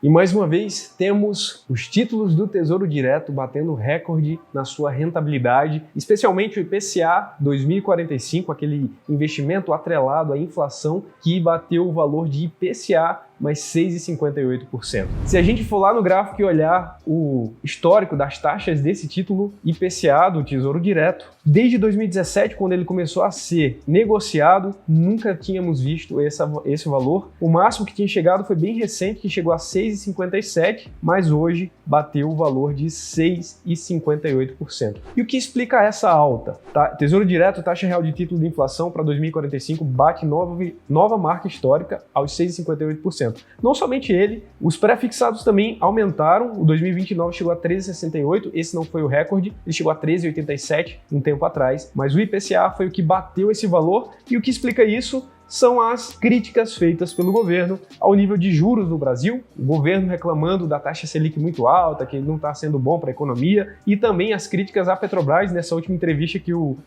E mais uma vez temos os títulos do Tesouro Direto batendo recorde na sua rentabilidade, especialmente o IPCA 2045, aquele investimento atrelado à inflação que bateu o valor de IPCA mais 6,58%. Se a gente for lá no gráfico e olhar o histórico das taxas desse título IPCA do Tesouro Direto, desde 2017, quando ele começou a ser negociado, nunca tínhamos visto esse valor. O máximo que tinha chegado foi bem recente, que chegou a 6,57, mas hoje bateu o valor de 6,58%. E o que explica essa alta? Tesouro Direto, taxa real de título de inflação para 2045 bate nova marca histórica aos 6,58%. Não somente ele, os pré-fixados também aumentaram. O 2029 chegou a 13,68, esse não foi o recorde, ele chegou a 13,87 um tempo atrás, mas o IPCA foi o que bateu esse valor, e o que explica isso são as críticas feitas pelo governo ao nível de juros no Brasil, o governo reclamando da taxa Selic muito alta, que não está sendo bom para a economia, e também as críticas à Petrobras nessa última entrevista que o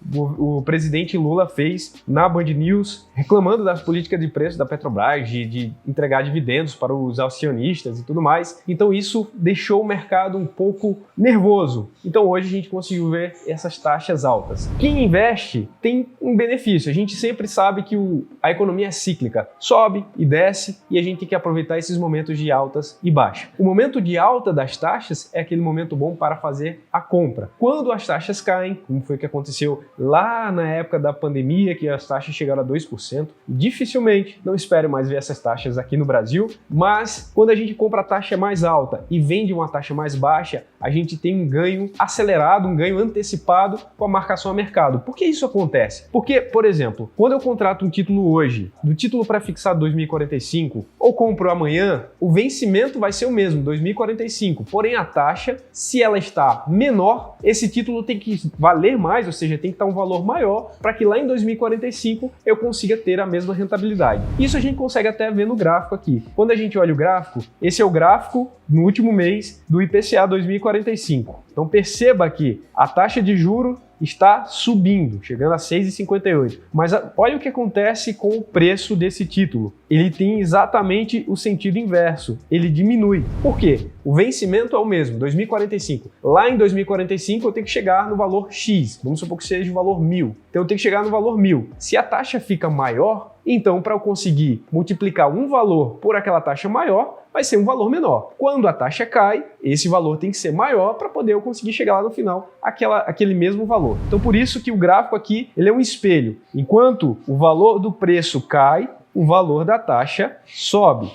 presidente Lula fez na Band News, reclamando das políticas de preço da Petrobras, de entregar dividendos para os acionistas e tudo mais. Então isso deixou o mercado um pouco nervoso. Então hoje a gente conseguiu ver essas taxas altas. Quem investe tem um benefício. A gente sempre sabe que a economia é cíclica, sobe e desce, e a gente tem que aproveitar esses momentos de altas e baixas. O momento de alta das taxas é aquele momento bom para fazer a compra. Quando as taxas caem, como foi que aconteceu lá na época da pandemia, que as taxas chegaram a 2%, dificilmente, não espere mais ver essas taxas aqui no Brasil, mas quando a gente compra a taxa mais alta e vende uma taxa mais baixa, a gente tem um ganho acelerado, um ganho antecipado com a marcação a mercado. Por que isso acontece? Porque, por exemplo, quando eu contrato um título hoje, do título pré-fixado 2045, ou compro amanhã, o vencimento vai ser o mesmo, 2045, porém a taxa, se ela está menor, esse título tem que valer mais, ou seja, tem que estar um valor maior para que lá em 2045 eu consiga ter a mesma rentabilidade. Isso a gente consegue até ver no gráfico aqui. Quando a gente olha o gráfico, esse é o gráfico no último mês do IPCA 2045. Então perceba que a taxa de juro está subindo, chegando a 6,58. Mas olha o que acontece com o preço desse título. Ele tem exatamente o sentido inverso. Ele diminui. Por quê? O vencimento é o mesmo, 2045. Lá em 2045 eu tenho que chegar no valor X. Vamos supor que seja o valor 1.000. Então eu tenho que chegar no valor 1.000. Se a taxa fica maior, então para eu conseguir multiplicar um valor por aquela taxa maior, vai ser um valor menor. Quando a taxa cai, esse valor tem que ser maior para poder eu conseguir chegar lá no final aquele mesmo valor. Então por isso que o gráfico aqui ele é um espelho. Enquanto o valor do preço cai, o valor da taxa sobe.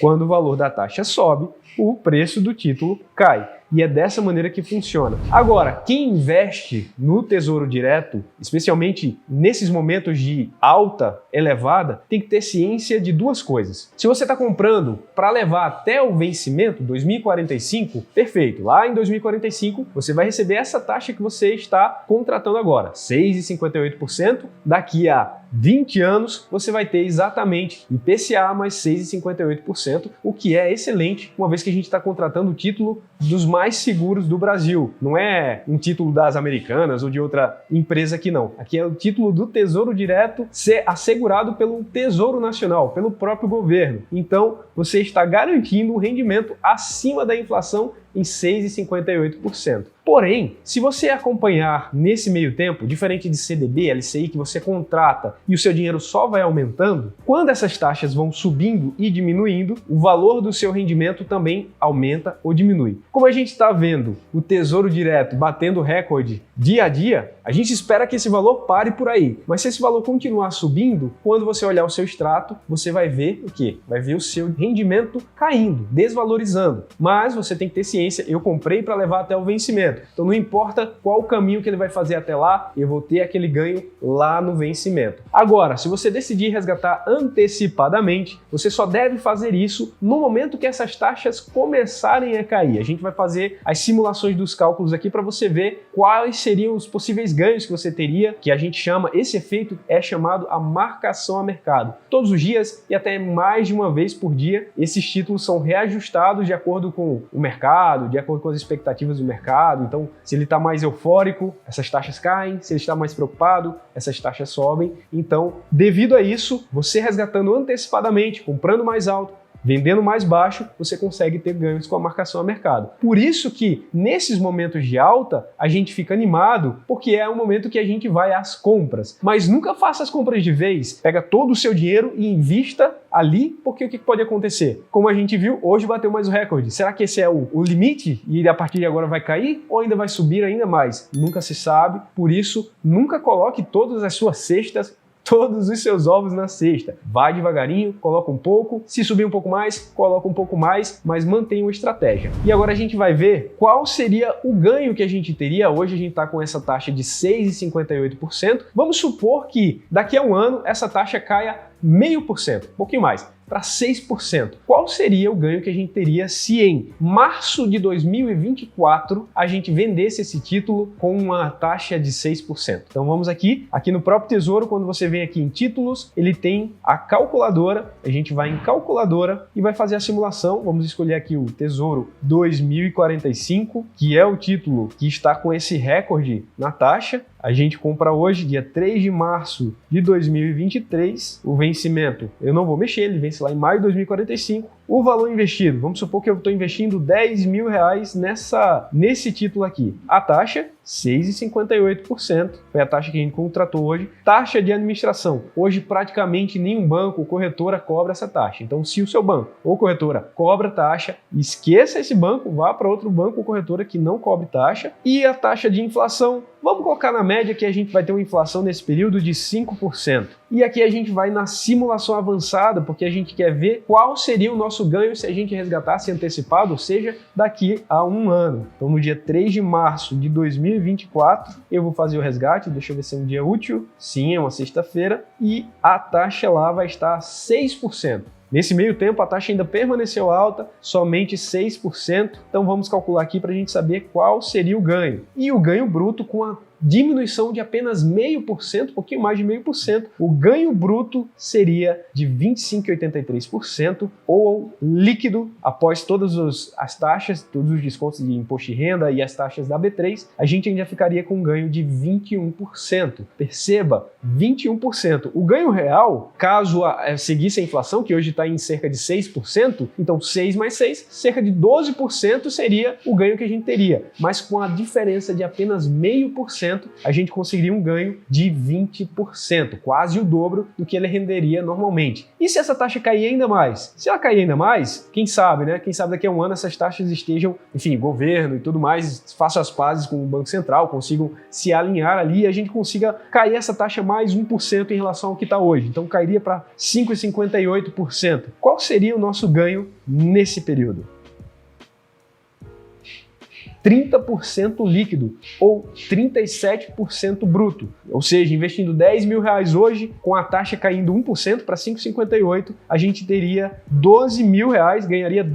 Quando o valor da taxa sobe, o preço do título cai. E é dessa maneira que funciona. Agora, quem investe no Tesouro Direto, especialmente nesses momentos de alta elevada, tem que ter ciência de duas coisas. Se você está comprando para levar até o vencimento, 2045, perfeito. Lá em 2045, você vai receber essa taxa que você está contratando agora, 6,58%. Daqui a 20 anos, você vai ter exatamente IPCA mais 6,58%, o que é excelente, uma vez que a gente está contratando o título dos mais seguros do Brasil. Não é um título das Americanas ou de outra empresa aqui não. Aqui é o título do Tesouro Direto ser assegurado pelo Tesouro Nacional, pelo próprio governo. Então, você está garantindo um rendimento acima da inflação em 6,58%. Porém, se você acompanhar nesse meio tempo, diferente de CDB, LCI, que você contrata e o seu dinheiro só vai aumentando, quando essas taxas vão subindo e diminuindo, o valor do seu rendimento também aumenta ou diminui. Como a gente está vendo o Tesouro Direto batendo recorde dia a dia, a gente espera que esse valor pare por aí. Mas se esse valor continuar subindo, quando você olhar o seu extrato, você vai ver o quê? Vai ver o seu rendimento caindo, desvalorizando. Mas você tem que ter ciência, eu comprei para levar até o vencimento. Então não importa qual o caminho que ele vai fazer até lá, eu vou ter aquele ganho lá no vencimento. Agora, se você decidir resgatar antecipadamente, você só deve fazer isso no momento que essas taxas começarem a cair. A gente vai fazer as simulações dos cálculos aqui para você ver quais seriam os possíveis ganhos que você teria, que a gente chama, esse efeito é chamado a marcação a mercado. Todos os dias e até mais de uma vez por dia, esses títulos são reajustados de acordo com o mercado, de acordo com as expectativas do mercado. Então, se ele está mais eufórico, essas taxas caem. Se ele está mais preocupado, essas taxas sobem. Então, devido a isso, você resgatando antecipadamente, comprando mais alto, Vendendo mais baixo, você consegue ter ganhos com a marcação a mercado. Por isso que nesses momentos de alta, a gente fica animado, porque é o momento que a gente vai às compras. Mas nunca faça as compras de vez. Pega todo o seu dinheiro e invista ali, porque o que pode acontecer? Como a gente viu, hoje bateu mais o recorde. Será que esse é o limite e a partir de agora vai cair ou ainda vai subir ainda mais? Nunca se sabe, por isso nunca coloque todas as suas cestas, todos os seus ovos na cesta. Vai devagarinho, coloca um pouco, se subir um pouco mais, coloca um pouco mais, mas mantenha uma estratégia. E agora a gente vai ver qual seria o ganho que a gente teria. Hoje a gente está com essa taxa de 6,58%. Vamos supor que daqui a um ano essa taxa caia 0,5%, um pouquinho mais, para 6%. Qual seria o ganho que a gente teria se em março de 2024 a gente vendesse esse título com uma taxa de 6%? Então vamos aqui no próprio Tesouro, quando você vem aqui em títulos, ele tem a calculadora, a gente vai em calculadora e vai fazer a simulação. Vamos escolher aqui o Tesouro 2045, que é o título que está com esse recorde na taxa. A gente compra hoje, dia 3 de março de 2023, o vencimento, eu não vou mexer, ele vence lá em maio de 2045. O valor investido, vamos supor que eu estou investindo R$10.000 nesse título aqui. A taxa, 6,58%, foi a taxa que a gente contratou hoje. Taxa de administração, hoje praticamente nenhum banco ou corretora cobra essa taxa. Então, se o seu banco ou corretora cobra taxa, esqueça esse banco, vá para outro banco ou corretora que não cobre taxa. E a taxa de inflação, vamos colocar na média que a gente vai ter uma inflação nesse período de 5%. E aqui a gente vai na simulação avançada, porque a gente quer ver qual seria o nosso ganho se a gente resgatasse antecipado, ou seja, daqui a um ano. Então, no dia 3 de março de 2024, eu vou fazer o resgate, deixa eu ver se é um dia útil. Sim, é uma sexta-feira, e a taxa lá vai estar 6%. Nesse meio tempo, a taxa ainda permaneceu alta, somente 6%. Então vamos calcular aqui para a gente saber qual seria o ganho. E o ganho bruto com a diminuição de apenas 0,5%, um pouquinho mais de 0,5%, o ganho bruto seria de 25,83%, ou líquido, após todas as taxas, todos os descontos de imposto de renda e as taxas da B3, a gente ainda ficaria com um ganho de 21%. Perceba, 21%. O ganho real, caso seguisse a inflação, que hoje está em cerca de 6%, então 6 mais 6, cerca de 12% seria o ganho que a gente teria, mas com a diferença de apenas 0,5%, a gente conseguiria um ganho de 20%, quase o dobro do que ele renderia normalmente. E se essa taxa cair ainda mais? Se ela cair ainda mais, quem sabe, né? Quem sabe daqui a um ano essas taxas estejam, enfim, governo e tudo mais, façam as pazes com o Banco Central, consigam se alinhar ali e a gente consiga cair essa taxa mais 1% em relação ao que está hoje. Então cairia para 5,58%. Qual seria o nosso ganho nesse período? 30% líquido ou 37% bruto. Ou seja, investindo R$10.000 hoje, com a taxa caindo 1% para 5,58%, a gente teria R$12.000, ganharia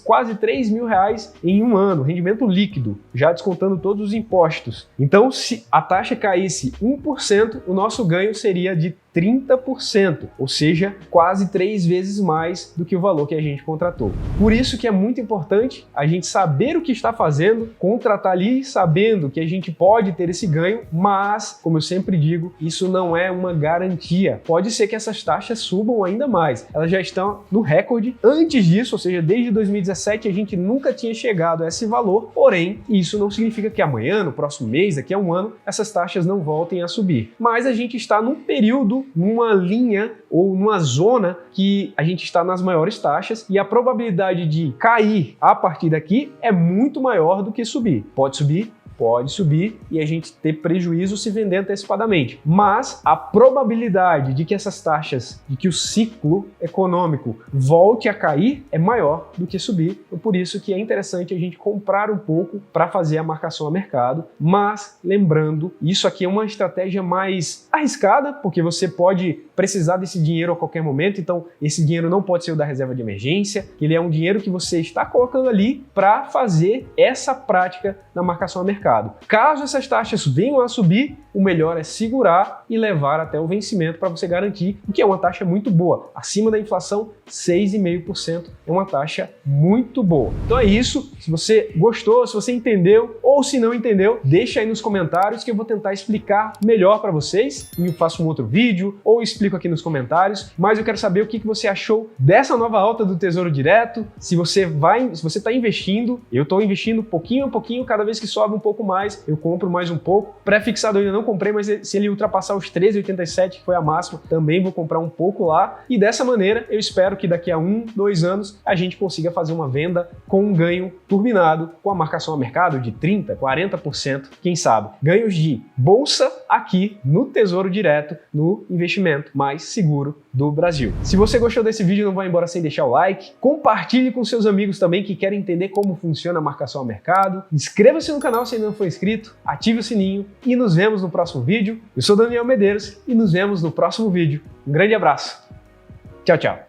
quase R$3.000 em um ano, rendimento líquido, já descontando todos os impostos. Então, se a taxa caísse 1%, o nosso ganho seria de 30%, ou seja, quase 3 vezes mais do que o valor que a gente contratou. Por isso que é muito importante a gente saber o que está fazendo, contratar ali sabendo que a gente pode ter esse ganho, mas, como eu sempre digo, isso não é uma garantia. Pode ser que essas taxas subam ainda mais. Elas já estão no recorde antes disso, ou seja, desde 2017 a gente nunca tinha chegado a esse valor, porém, isso não significa que amanhã, no próximo mês, daqui a um ano, essas taxas não voltem a subir. Mas a gente está num período, numa linha ou numa zona que a gente está nas maiores taxas e a probabilidade de cair a partir daqui é muito maior do que subir. Pode subir e a gente ter prejuízo se vender antecipadamente. Mas a probabilidade de que essas taxas, de que o ciclo econômico volte a cair é maior do que subir. Então, por isso que é interessante a gente comprar um pouco para fazer a marcação a mercado. Mas lembrando, isso aqui é uma estratégia mais arriscada, porque você pode precisar desse dinheiro a qualquer momento. Então, esse dinheiro não pode ser o da reserva de emergência. Ele é um dinheiro que você está colocando ali para fazer essa prática na marcação a mercado. mercado. Caso essas taxas venham a subir, o melhor é segurar e levar até o vencimento para você garantir, o que é uma taxa muito boa. Acima da inflação, 6,5% é uma taxa muito boa. Então é isso. Se você gostou, se você entendeu ou se não entendeu, deixa aí nos comentários que eu vou tentar explicar melhor para vocês. Eu faço um outro vídeo ou explico aqui nos comentários, mas eu quero saber o que você achou dessa nova alta do Tesouro Direto. Se você está investindo, eu estou investindo pouquinho a pouquinho, cada vez que sobe um pouco mais, eu compro mais um pouco. Pré-fixado eu ainda não comprei, mas se ele ultrapassar os 13,87, que foi a máxima, também vou comprar um pouco lá. E dessa maneira, eu espero que daqui a 1, 2 anos, a gente consiga fazer uma venda com um ganho turbinado, com a marcação a mercado de 30%, 40%, quem sabe. Ganhos de bolsa aqui no Tesouro Direto, no investimento mais seguro do Brasil. Se você gostou desse vídeo, não vai embora sem deixar o like. Compartilhe com seus amigos também que querem entender como funciona a marcação a mercado. Inscreva-se no canal se ainda não for inscrito, ative o sininho e nos vemos no próximo vídeo. Eu sou Daniel Medeiros e nos vemos no próximo vídeo. Um grande abraço. Tchau, tchau.